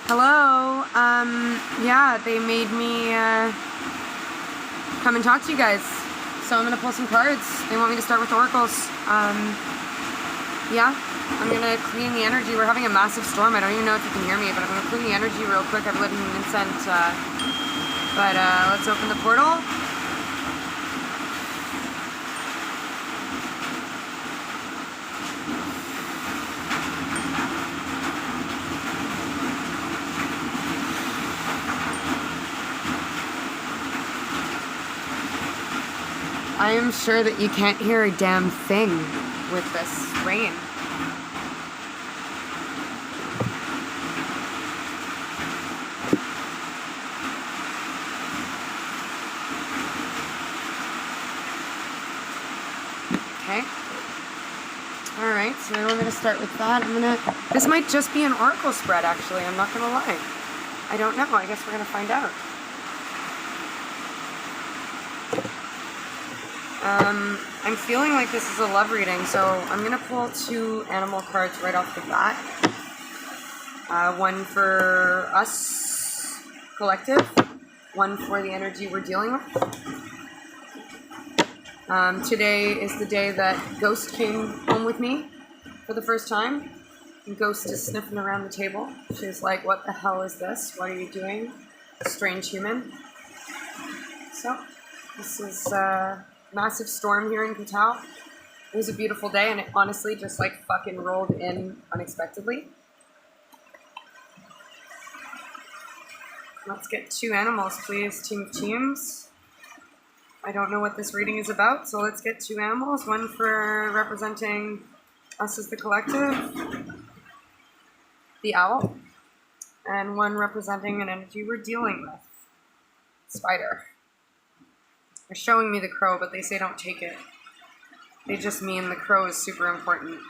Hello. Yeah, they made me come and talk to you guys. So I'm gonna pull some cards. They want me to start with oracles. Yeah, I'm gonna clean the energy. We're having a massive storm. I don't even know if you can hear me, but I'm gonna clean the energy real quick. I've lit an incense, but let's open the portal. I am sure that you can't hear a damn thing with this rain. Okay. Alright, so I'm going to start with that. This might just be an oracle spread, actually. I'm not going to lie. I don't know. I guess we're going to find out. I'm feeling like this is a love reading, so I'm going to pull 2 animal cards right off the bat. One for us, collective. One for the energy we're dealing with. Today is the day that Ghost came home with me for the first time. And Ghost is sniffing around the table. She's like, what the hell is this? What are you doing? Strange human. So, this is a massive storm here in Cacao. It was a beautiful day, and it honestly just like fucking rolled in unexpectedly. Let's get 2 animals, please. Team of teams. I don't know what this reading is about, so let's get 2 animals. One for representing us as the collective, the owl, and one representing an energy we're dealing with, spider. They're showing me the crow, but they say don't take it. They just mean the crow is super important.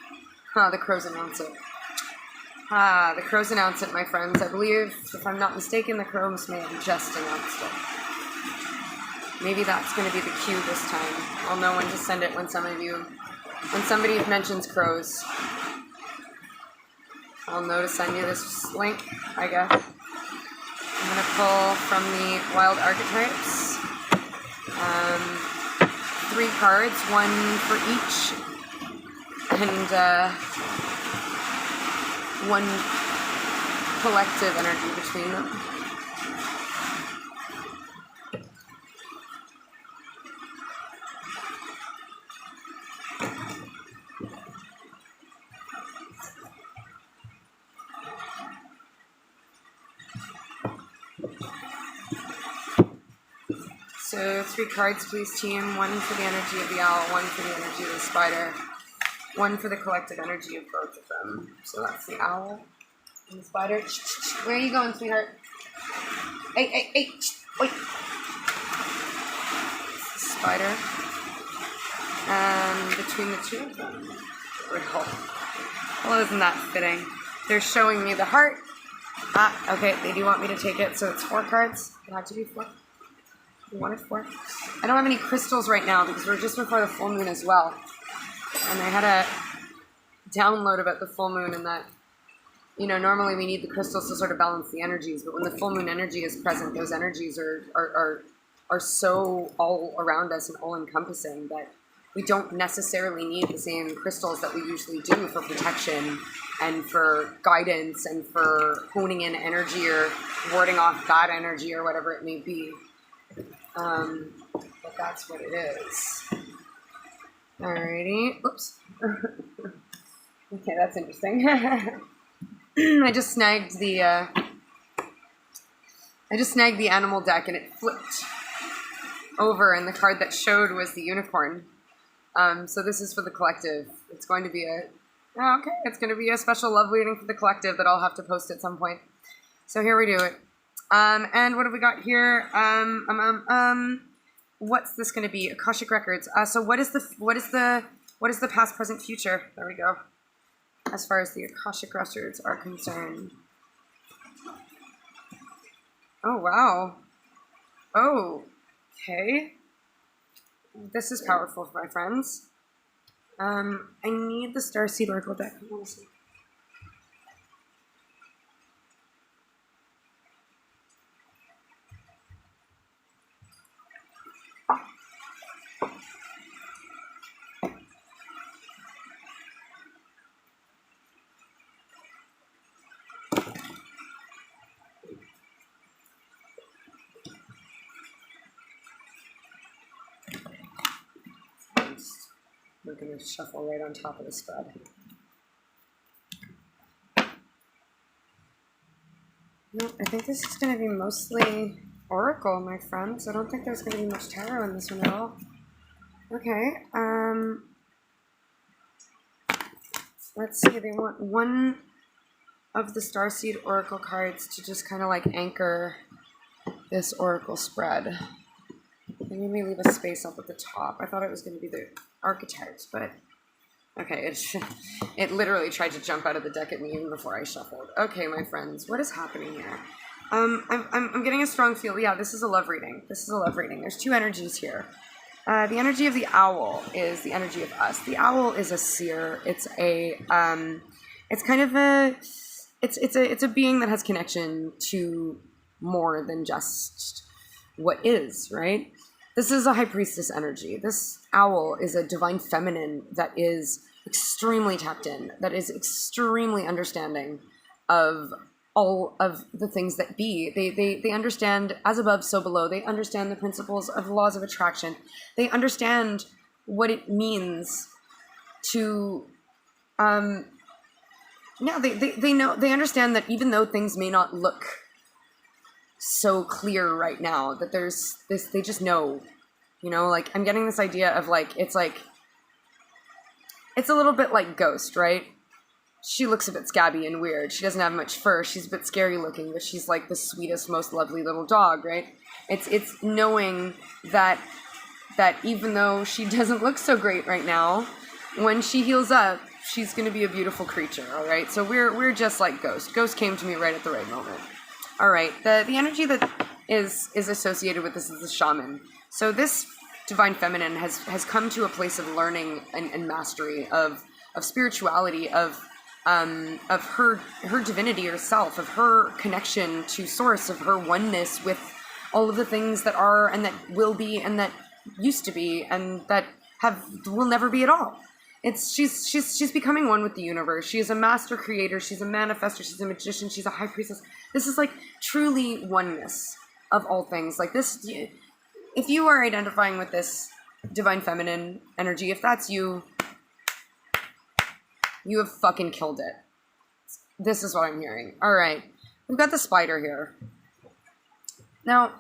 The crows announce it. The crows announce it, my friends. I believe, if I'm not mistaken, the crows may have just announced it. Maybe that's going to be the cue this time. I'll know when to send it when somebody mentions crows. I'll know to send you this link, I guess. I'm going to pull from the wild archetypes. 3 cards, one for each, and one collective energy between them. So 3 cards, please, team. One for the energy of the owl, one for the energy of the spider, one for the collective energy of both of them. So that's the owl and the spider. Where are you going, sweetheart? Hey, wait. It's the spider. And between the 2 of them, well, isn't that fitting? They're showing me the heart. Okay, they do want me to take it, so it's 4 cards. It had to be 4. You wanted 4? I don't have any crystals right now because we're just before the full moon as well. And I had a download about the full moon and that, you know, normally we need the crystals to sort of balance the energies, but when the full moon energy is present, those energies are so all around us and all encompassing that we don't necessarily need the same crystals that we usually do for protection and for guidance and for honing in energy or warding off bad energy or whatever it may be. But that's what it is. Alrighty. Oops. Okay, that's interesting. I just snagged the animal deck and it flipped over, and the card that showed was the unicorn. So this is for the collective. It's going to be it's going to be a special love reading for the collective that I'll have to post at some point. So here we do it. And what have we got here? What's this going to be? Akashic records. So what is the past, present, future? There we go. As far as the Akashic records are concerned. Oh wow. Oh, okay. This is powerful, my friends. I need the Starseed Oracle deck. not going to shuffle right on top of the spread. No, I think this is going to be mostly Oracle, my friends. I don't think there's going to be much tarot in this one at all. Okay, let's see, they want one of the Starseed Oracle cards to just kind of like anchor this Oracle spread. They made me leave a space up at the top. I thought it was going to be the archetypes, but okay, it literally tried to jump out of the deck at me even before I shuffled. Okay, my friends, what is happening here? I'm getting a strong feel. Yeah, this is a love reading. This is a love reading. There's two energies here. The energy of the owl is the energy of us. The owl is a seer. It's a it's kind of a it's a being that has connection to more than just what is, right? This is a high priestess energy. This owl is a divine feminine that is extremely tapped in, that is extremely understanding of all of the things that be. They understand as above, so below. They understand the principles of the laws of attraction. They understand what it means to, they understand that even though things may not look so clear right now, that there's this, they just know, you know, like I'm getting this idea of it's a little bit like Ghost, right? She looks a bit scabby and weird. She doesn't have much fur. She's a bit scary looking, but she's like the sweetest, most lovely little dog, right? It's knowing that even though she doesn't look so great right now, when she heals up, she's going to be a beautiful creature, all right? So we're just like Ghost. Ghost came to me right at the right moment. All right, the energy that is associated with this is the shaman. So this divine feminine has come to a place of learning and mastery of spirituality, of her divinity herself, of her connection to source, of her oneness with all of the things that are and that will be and that used to be and that will never be at all. She's becoming one with the universe. She is a master creator. She's a manifestor. She's a magician. She's a high priestess. This is like truly oneness of all things. Like this, if you are identifying with this divine feminine energy, if that's you, you have fucking killed it. This is what I'm hearing. All right. We've got the spider here. Now,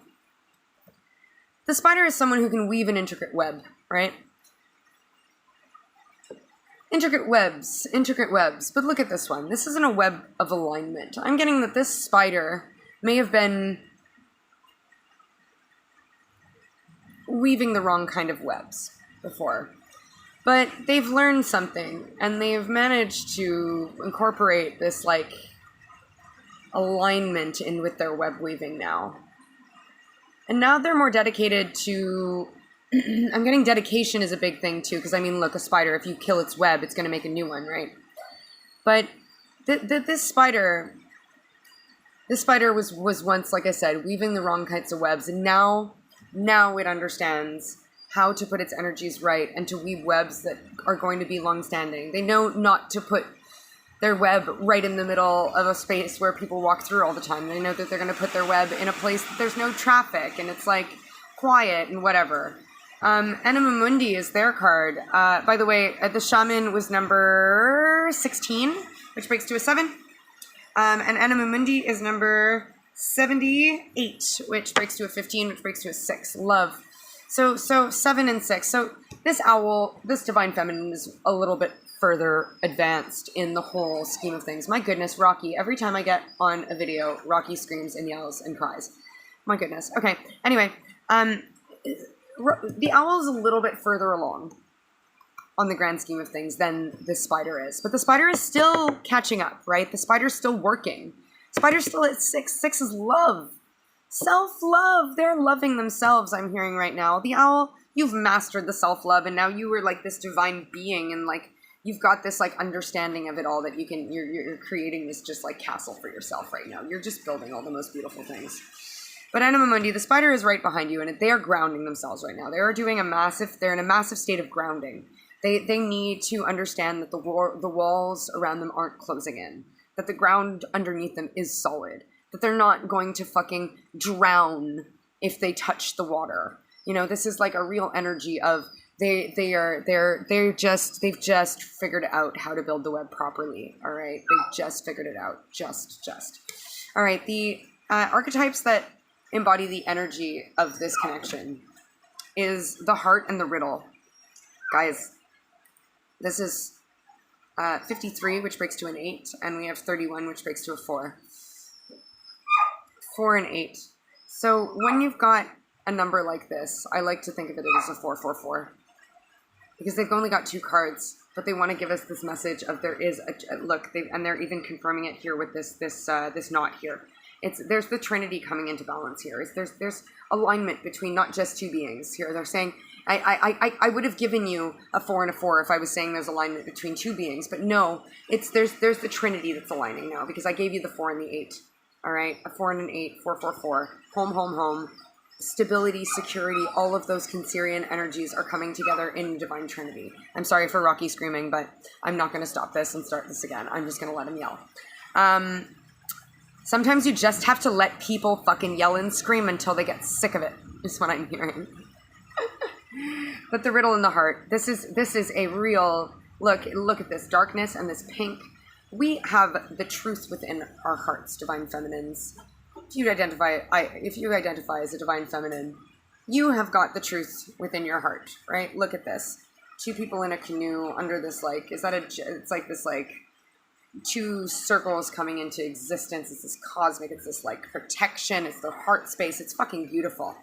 the spider is someone who can weave an intricate web, right? Intricate webs. But look at this one. This isn't a web of alignment. I'm getting that this spider may have been weaving the wrong kind of webs before. But they've learned something, and they've managed to incorporate this, like, alignment in with their web weaving now. And now they're more dedicated to... I'm getting dedication is a big thing, too, because, I mean, look, a spider, if you kill its web, it's going to make a new one, right? But this spider was once, like I said, weaving the wrong kinds of webs, and now it understands how to put its energies right and to weave webs that are going to be long-standing. They know not to put their web right in the middle of a space where people walk through all the time. They know that they're going to put their web in a place that there's no traffic and it's like quiet and whatever. Anima Mundi is their card. By the way, the shaman was number 16, which breaks to a 7. And Anima Mundi is number 78, which breaks to a 15, which breaks to a 6. Love. So 7 and 6. So this owl, this divine feminine is a little bit further advanced in the whole scheme of things. My goodness, Rocky, every time I get on a video, Rocky screams and yells and cries. My goodness. Okay, anyway, the owl is a little bit further along on the grand scheme of things than the spider is. But the spider is still catching up, right? The spider's still working. Spider's still at 6. 6 is love. Self-love. They're loving themselves, I'm hearing right now. The owl, you've mastered the self-love, and now you are like this divine being, and like you've got this like understanding of it all that you can, you're creating this just like castle for yourself right now. You're just building all the most beautiful things. But Anima Mundi, the spider is right behind you, and they are grounding themselves right now. They're in a massive state of grounding. They need to understand that the walls around them aren't closing in, that the ground underneath them is solid, that they're not going to fucking drown if they touch the water. You know, this is like a real energy of They've just figured out how to build the web properly. All right, they just figured it out. Just. All right, the archetypes that embody the energy of this connection is the heart and the riddle. Guys, this is 53, which breaks to an 8, and we have 31, which breaks to a 4. 4 and 8. So when you've got a number like this, I like to think of it as a 444. Because they've only got 2 cards, but they want to give us this message of there is a look, and they're even confirming it here with this knot here. There's the Trinity coming into balance here. There's alignment between not just 2 beings here. They're saying, I would have given you a 4 and a 4 if I was saying there's alignment between 2 beings, but no, there's the Trinity that's aligning now, because I gave you the 4 and the 8. All right, a 4 and an 8, 444, home. Stability, security, all of those Cancerian energies are coming together in Divine Trinity. I'm sorry for Rocky screaming, but I'm not going to stop this and start this again. I'm just going to let him yell. Sometimes you just have to let people fucking yell and scream until they get sick of it, is what I'm hearing. But the riddle in the heart, this is a real, look at this darkness and this pink. We have the truth within our hearts, Divine Feminines. If you identify as a Divine Feminine, you have got the truth within your heart, right? Look at this. 2 people in a canoe under this, it's like this, 2 circles coming into existence. It's this cosmic, it's this, protection, it's the heart space. It's fucking beautiful.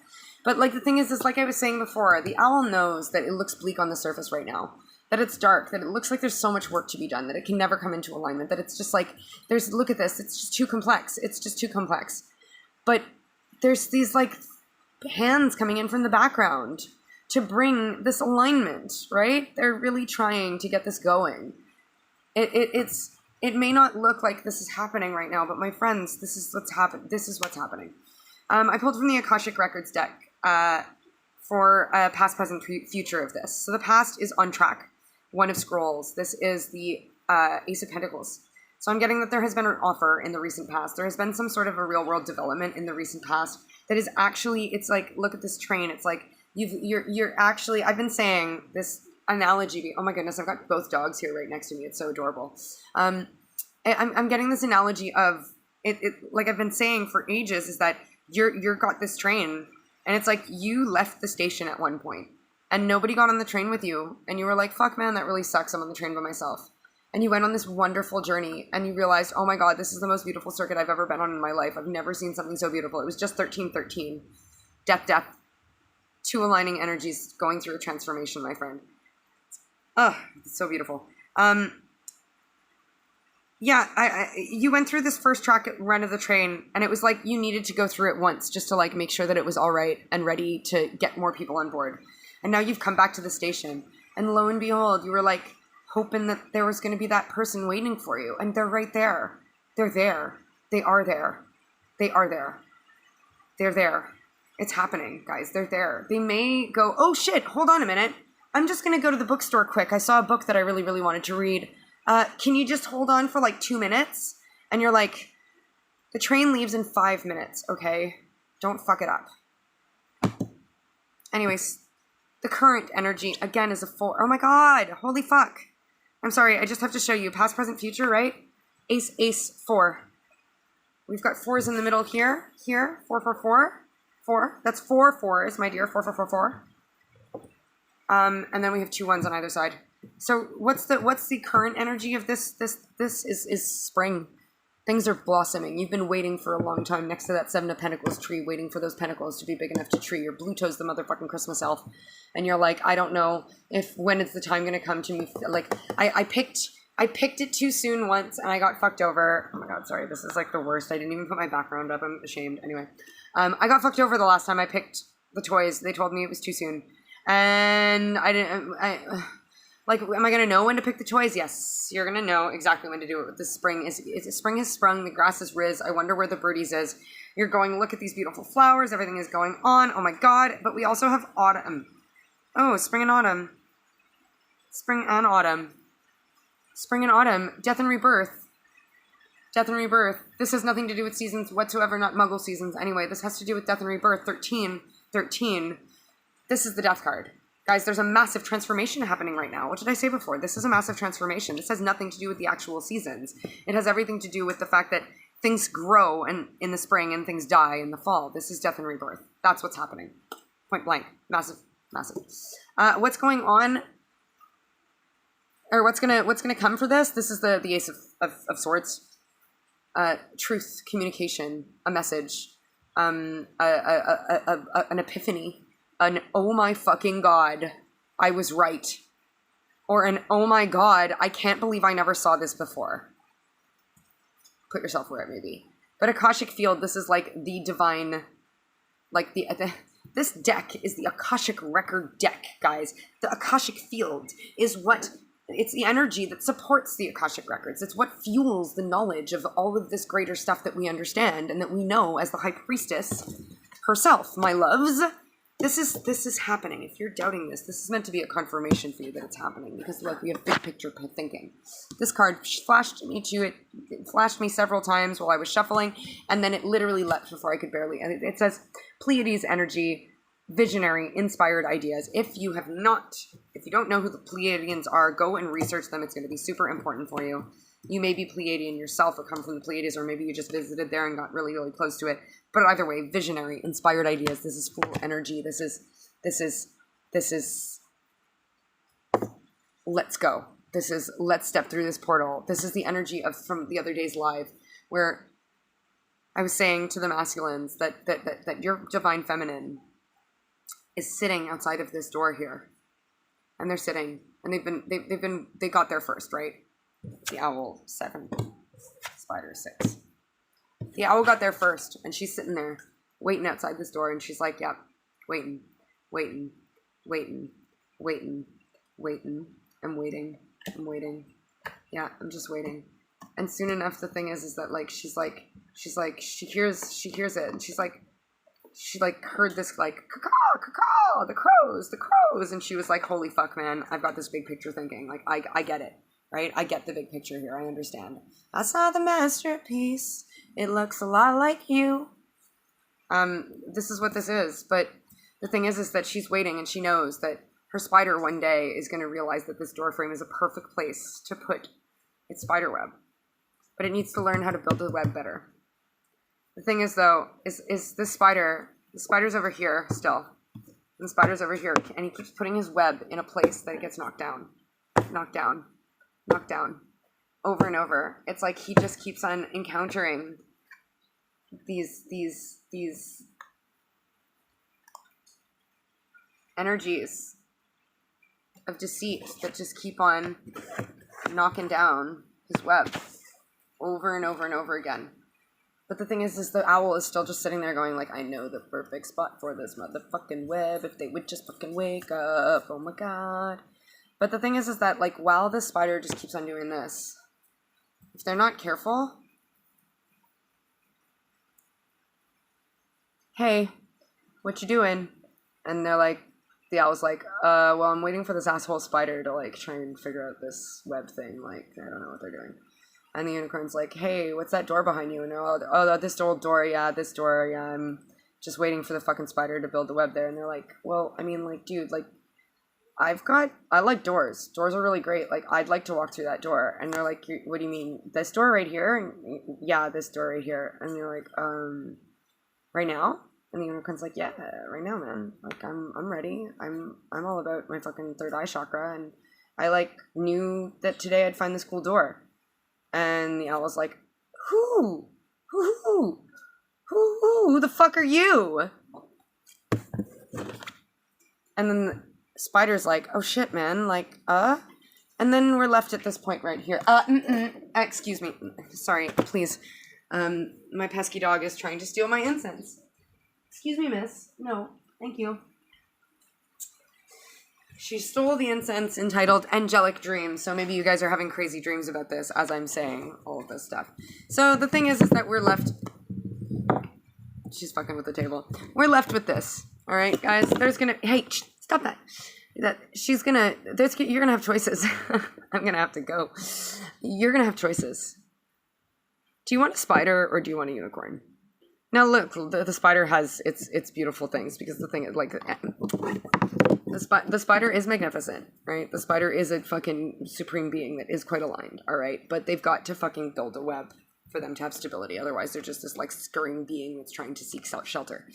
But, the thing is, like I was saying before, the owl knows that it looks bleak on the surface right now. That it's dark, that it looks like there's so much work to be done, that it can never come into alignment, that it's just look at this, it's just too complex. It's just too complex. But there's these hands coming in from the background to bring this alignment, right? They're really trying to get this going. It may not look like this is happening right now, but my friends, this is what's happening. I pulled from the Akashic Records deck for a past, present, future of this. So the past is on track. 1 of Scrolls. This is the Ace of Pentacles. So I'm getting that there has been an offer in the recent past. There has been some sort of a real world development in the recent past that is actually, it's look at this train. It's you're actually, I've been saying this analogy. Oh my goodness, I've got both dogs here right next to me. It's so adorable. I'm getting this analogy of it, like I've been saying for ages, is that you're got this train, and it's you left the station at one point and nobody got on the train with you, and you were like, fuck man, that really sucks. I'm on the train by myself. And you went on this wonderful journey, and you realized, oh my God, this is the most beautiful circuit I've ever been on in my life. I've never seen something so beautiful. It was just 1313. Death. 2 aligning energies going through a transformation, my friend. It's so beautiful. You went through this first track run of the train, and it was like you needed to go through it once just to make sure that it was all right and ready to get more people on board. And now you've come back to the station, and lo and behold, you were hoping that there was going to be that person waiting for you, and they're right there. They're there. They are there. They are there. They're there. It's happening, guys. They're there. They may go, oh shit, hold on a minute. I'm just going to go to the bookstore quick. I saw a book that I really, really wanted to read. Can you just hold on for 2 minutes? And you're like, the train leaves in 5 minutes, okay? Don't fuck it up. Anyways, the current energy, again, is a 4. Oh my God, holy fuck. I'm sorry, I just have to show you. Past, present, future, right? Ace, 4. We've got 4s in the middle here, 4, 4, 4. 4. That's 4 4s, my dear. 4, 4, 4, 4. And then we have 2 1s on either side. So what's the current energy of this? This is spring. Things are blossoming. You've been waiting for a long time next to that 7 of Pentacles tree, waiting for those pentacles to be big enough to tree. Your Bluto's the motherfucking Christmas elf. And you're like, I don't know when is the time going to come to me. I picked it too soon once, and I got fucked over. Oh my God, sorry. This is the worst. I didn't even put my background up. I'm ashamed. Anyway, I got fucked over the last time I picked the toys. They told me it was too soon. And I didn't... am I going to know when to pick the toys? Yes, you're going to know exactly when to do it. The spring spring has sprung. The grass is riz. I wonder where the birdies is. You're going, look at these beautiful flowers. Everything is going on. Oh my God. But we also have autumn. Oh, spring and autumn. Spring and autumn. Spring and autumn. Death and rebirth. Death and rebirth. This has nothing to do with seasons whatsoever, not muggle seasons. Anyway, this has to do with death and rebirth. 13. This is the death card. Guys, there's a massive transformation happening right now. What did I say before? This is a massive transformation. This has nothing to do with the actual seasons. It has everything to do with the fact that things grow in the spring and things die in the fall. This is death and rebirth. That's what's happening. Point blank. Massive. What's going on, or what's gonna come for this? This is the Ace of Swords. Truth, communication, a message, an epiphany, an oh my fucking god, I was right, or an oh my god, I can't believe I never saw this before. Put yourself where it may be. But Akashic Field, this is like the divine, like this deck is the Akashic Record deck, guys. The Akashic Field is it's the energy that supports the Akashic Records. It's what fuels the knowledge of all of this greater stuff that we understand and that we know as the High Priestess herself, my loves. This is happening. If you're doubting this is meant to be a confirmation for you that it's happening, because look, we have big picture thinking. This card flashed me several times while I was shuffling, and then it literally leapt before I could barely. And it says Pleiades energy, visionary, inspired ideas. If you don't know who the Pleiadians are, go and research them. It's going to be super important for you. You may be Pleiadian yourself or come from the Pleiades, or maybe you just visited there and got really, really close to it. But either way, visionary, inspired ideas. This is full energy. This is let's go. This is let's step through this portal. This is the energy from the other day's live, where I was saying to the masculines that your divine feminine is sitting outside of this door here. And they're sitting, and they got there first, right? The owl, 7. Spider, 6. The owl got there first, and she's sitting there, waiting outside this door, and she's like, yep, waiting. I'm waiting. Yeah, I'm just waiting. And soon enough, the thing is that, like, she hears it, and she heard this, like, caw, the crows, and she was like, holy fuck, man, I've got this big picture thinking, like, I get it. Right? I get the big picture here. I understand. I saw the masterpiece. It looks a lot like you. This is what this is. But the thing is that she's waiting, and she knows that her spider one day is going to realize that this door frame is a perfect place to put its spider web. But it needs to learn how to build the web better. The thing is, though, is this spider, the spider's over here still. And the spider's over here, and he keeps putting his web in a place that it gets knocked down, over and over. It's like he just keeps on encountering these energies of deceit that just keep on knocking down his web over and over and over again. But the thing is the owl is still just sitting there going like, I know the perfect spot for this motherfucking web if they would just fucking wake up. Oh my god. But the thing is that, like, while this spider just keeps on doing this, if they're not careful, hey, what you doing? And they're like, the owl's like, well, I'm waiting for this asshole spider to, like, try and figure out this web thing. Like, I don't know what they're doing. And the unicorn's like, hey, what's that door behind you? And they're all, oh, this old door, yeah, this door, yeah, I'm just waiting for the fucking spider to build the web there. And they're like, well, I mean, like, dude, like, I like doors. Doors are really great. Like, I'd like to walk through that door. And they're like, what do you mean? This door right here? And yeah, this door right here. And they're like, right now? And the unicorn's like, yeah, right now, man. Like, I'm ready. I'm all about my fucking third eye chakra. And I, like, knew that today I'd find this cool door. And the owl was like, who the fuck are you? And then the spider's like, oh shit, man, like, and then we're left at this point right here. Excuse me, sorry, please. My pesky dog is trying to steal my incense. Excuse me, miss. No, thank you. She stole the incense entitled Angelic Dreams, so maybe you guys are having crazy dreams about this as I'm saying all of this stuff. So the thing is that we're left... She's fucking with the table. We're left with this, all right, guys? There's gonna... Hey, stop that. You're gonna have choices. I'm gonna have to go. You're gonna have choices. Do you want a spider or do you want a unicorn? Now look, the spider has its beautiful things, because the thing is, like, the spider is magnificent, right? The spider is a fucking supreme being that is quite aligned, all right? But they've got to fucking build a web for them to have stability. Otherwise, they're just this, like, scurrying being that's trying to seek shelter.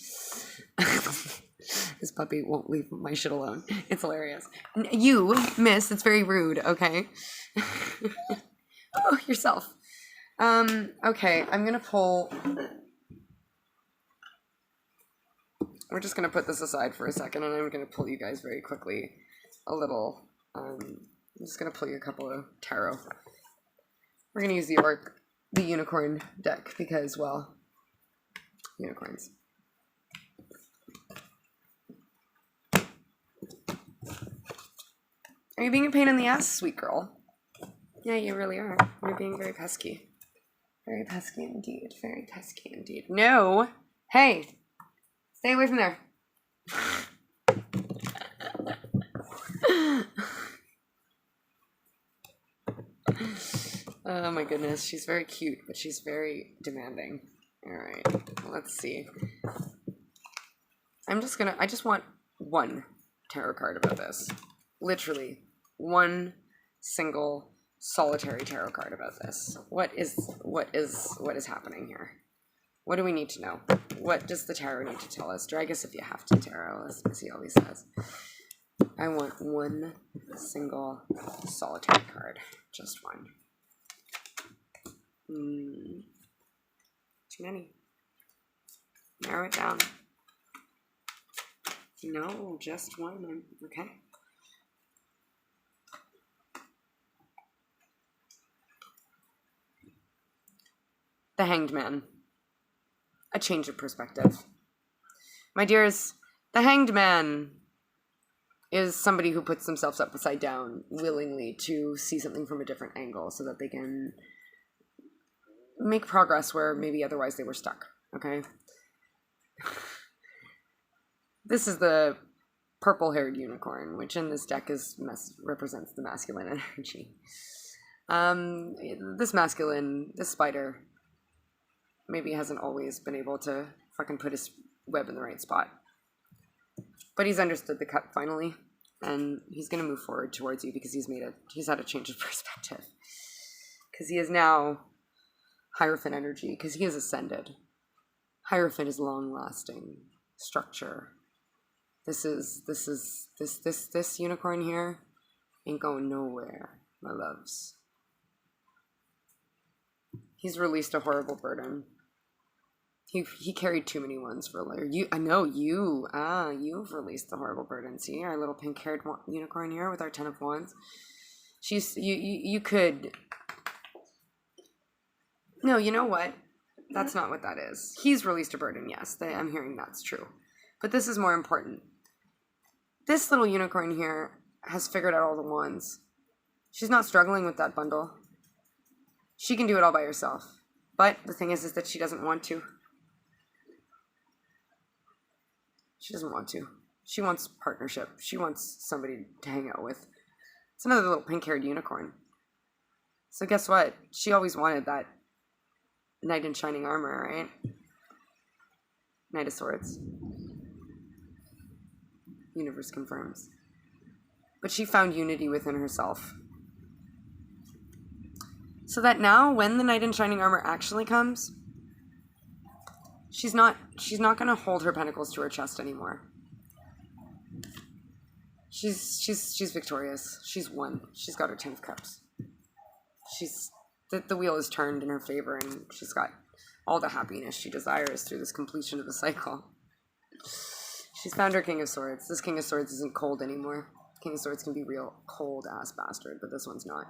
This puppy won't leave my shit alone. It's hilarious. You, miss, it's very rude, okay? Oh, yourself. Okay, I'm gonna pull... We're just going to put this aside for a second, and I'm going to pull you guys very quickly a little. I'm just going to pull you a couple of tarot. We're going to use the unicorn deck, because, well, unicorns. Are you being a pain in the ass, sweet girl? Yeah, you really are. You're being very pesky. Very pesky indeed. Very pesky indeed. No! Hey! Stay away from there. Oh my goodness, she's very cute, but she's very demanding. Alright, let's see. I just want one tarot card about this. Literally, one single solitary tarot card about this. What is happening here? What do we need to know? What does the tarot need to tell us? Drag us if you have to, tarot, as he always says. I want one single solitary card. Just one. Too many. Narrow it down. No, just one. Okay. The Hanged Man. A change of perspective. My dears, the Hanged Man is somebody who puts themselves upside down willingly to see something from a different angle so that they can make progress where maybe otherwise they were stuck, okay? This is the purple-haired unicorn, which in this deck represents the masculine energy. This spider, maybe hasn't always been able to fucking put his web in the right spot. But he's understood the cut finally, and he's going to move forward towards you because he's had a change of perspective. Because he is now Hierophant energy, because he is ascended. Hierophant is long-lasting structure. This unicorn here ain't going nowhere, my loves. He's released a horrible burden. He carried too many ones for later. You've released the horrible burden. See, our little pink-haired unicorn here with our 10 of Wands. You could... No, you know what? That's not what that is. He's released a burden, yes. I'm hearing that's true. But this is more important. This little unicorn here has figured out all the wands. She's not struggling with that bundle. She can do it all by herself. But the thing is that she doesn't want to. She doesn't want to. She wants partnership. She wants somebody to hang out with. It's another little pink-haired unicorn. So guess what? She always wanted that knight in shining armor, right? Knight of Swords. Universe confirms. But she found unity within herself. So that now, when the knight in shining armor actually comes, she's not going to hold her pentacles to her chest anymore. She's victorious. She's won. She's got her 10 of cups. The wheel is turned in her favor, and she's got all the happiness she desires through this completion of the cycle. She's found her King of Swords. This King of Swords isn't cold anymore. King of Swords can be real cold-ass bastard, but this one's not.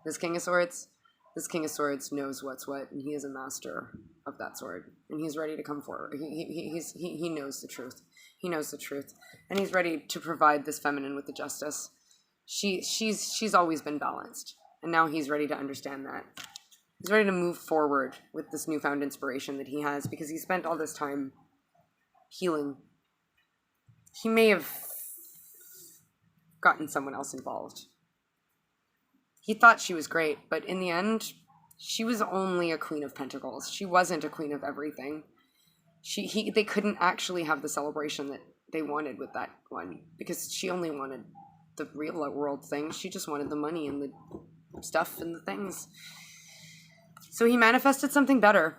This King of Swords knows what's what, and he is a master of that sword, and he's ready to come forward. He knows the truth. He knows the truth, and he's ready to provide this feminine with the justice. She's always been balanced, and now he's ready to understand that. He's ready to move forward with this newfound inspiration that he has, because he spent all this time healing. He may have gotten someone else involved. He thought she was great, but in the end, she was only a Queen of Pentacles. She wasn't a queen of everything. They couldn't actually have the celebration that they wanted with that one because she only wanted the real world things. She just wanted the money and the stuff and the things. So he manifested something better.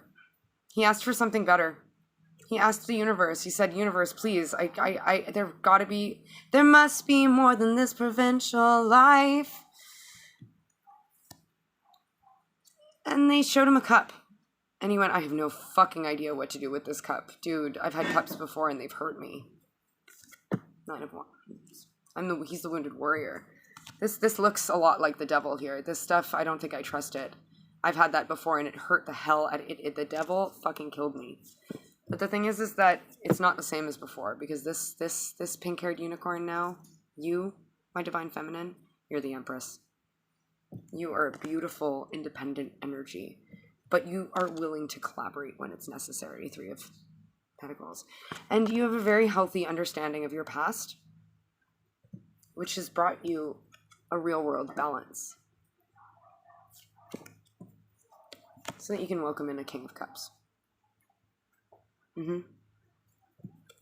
He asked for something better. He asked the universe. He said, universe, please, there must be more than this provincial life. And they showed him a cup. And he went, I have no fucking idea what to do with this cup. Dude, I've had cups before and they've hurt me. 9 of Wands. He's the wounded warrior. This looks a lot like the devil here. This stuff, I don't think I trust it. I've had that before and it hurt the hell out of it. The devil fucking killed me. But the thing is that it's not the same as before because this pink-haired unicorn now, you, my divine feminine, you're the empress. You are a beautiful, independent energy, but you are willing to collaborate when it's necessary. 3 of Pentacles. And you have a very healthy understanding of your past, which has brought you a real-world balance. So that you can welcome in a King of Cups. You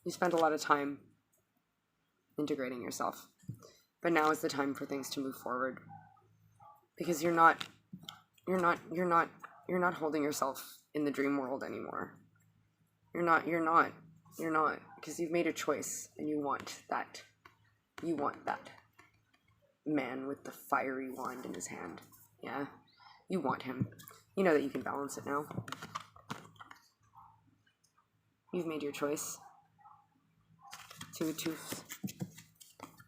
spent a lot of time integrating yourself, but now is the time for things to move forward because you're not holding yourself in the dream world anymore. You're not because you've made a choice and you want that man with the fiery wand in his hand. Yeah, you want him. You know that you can balance it now. You've made your choice. 2 of Tooths.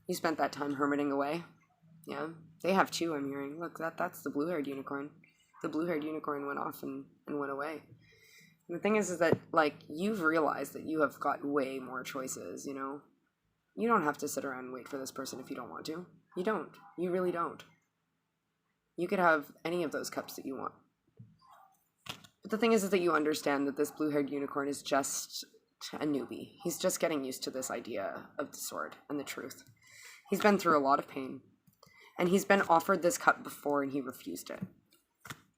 You spent that time hermiting away. Yeah. They have 2, I'm hearing. Look, that's the blue-haired unicorn. The blue-haired unicorn went off and went away. And the thing is that, like, you've realized that you have got way more choices, you know? You don't have to sit around and wait for this person if you don't want to. You don't. You really don't. You could have any of those cups that you want. But the thing is that you understand that this blue-haired unicorn is just a newbie. He's just getting used to this idea of the sword and the truth. He's been through a lot of pain. And he's been offered this cup before and he refused it.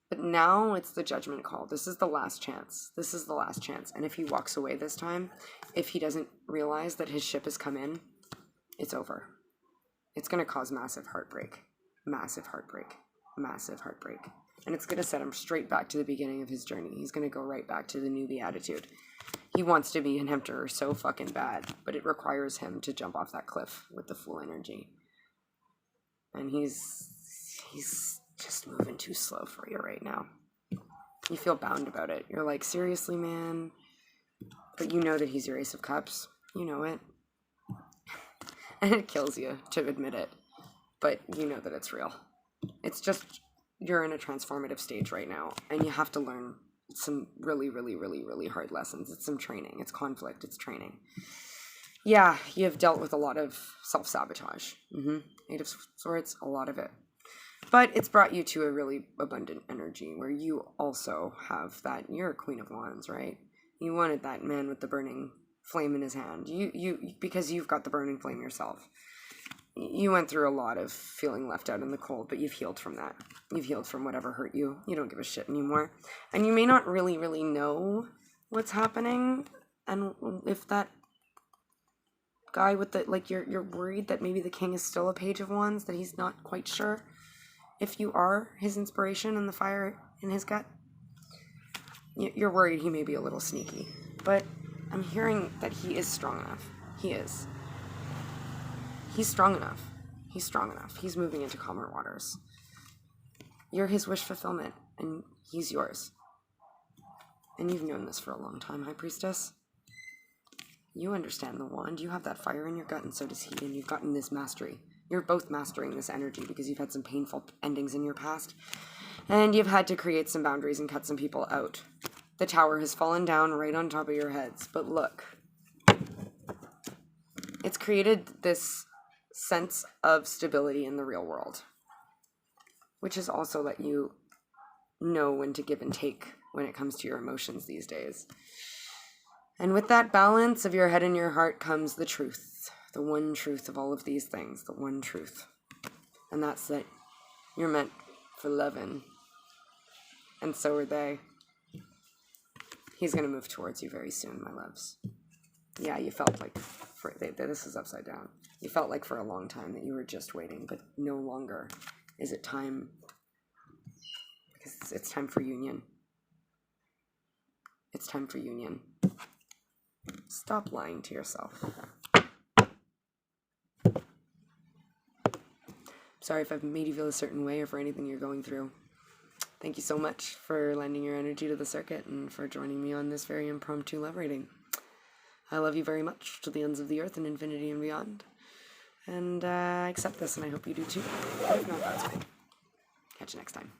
But now it's the judgment call. This is the last chance. This is the last chance. And if he walks away this time, if he doesn't realize that his ship has come in, it's over. It's going to cause massive heartbreak. Massive heartbreak. Massive heartbreak. And it's going to set him straight back to the beginning of his journey. He's going to go right back to the newbie attitude. He wants to be an emperor so fucking bad, but it requires him to jump off that cliff with the Fool energy. And he's just moving too slow for you right now. You feel bound about it. You're like, seriously, man? But you know that he's your Ace of Cups. You know it. And it kills you to admit it. But you know that it's real. It's just, you're in a transformative stage right now. And you have to learn some really, really, really, really hard lessons. It's some training. It's conflict. It's training. Yeah, you have dealt with a lot of self-sabotage. 8 of Swords, a lot of it. But it's brought you to a really abundant energy where you also have that. You're a Queen of Wands, right? You wanted that man with the burning flame in his hand. Because you've got the burning flame yourself. You went through a lot of feeling left out in the cold, but you've healed from that. You've healed from whatever hurt you. You don't give a shit anymore. And you may not really, really know what's happening. And if that guy with the, like, you're worried that maybe the king is still a Page of Wands, that he's not quite sure if you are his inspiration and the fire in his gut. You're worried he may be a little sneaky. But I'm hearing that he is strong enough. He is. He's strong enough. He's strong enough. He's moving into calmer waters. You're his wish fulfillment, and he's yours. And you've known this for a long time, High Priestess. You understand the wand. You have that fire in your gut, and so does he, and you've gotten this mastery. You're both mastering this energy because you've had some painful endings in your past, and you've had to create some boundaries and cut some people out. The tower has fallen down right on top of your heads, but look. It's created this sense of stability in the real world, which has also let you know when to give and take when it comes to your emotions these days. And with that balance of your head and your heart comes the truth, the one truth of all of these things, the one truth. And that's that you're meant for loving, and so are they. He's going to move towards you very soon, my loves. Yeah, you felt like, this is upside down. You felt like for a long time that you were just waiting, but no longer is it time, because it's time for union. It's time for union. Stop lying to yourself. Sorry if I've made you feel a certain way or for anything you're going through. Thank you so much for lending your energy to the circuit and for joining me on this very impromptu love reading. I love you very much to the ends of the earth and infinity and beyond. And I accept this, and I hope you do too. If not, that's cool. Catch you next time.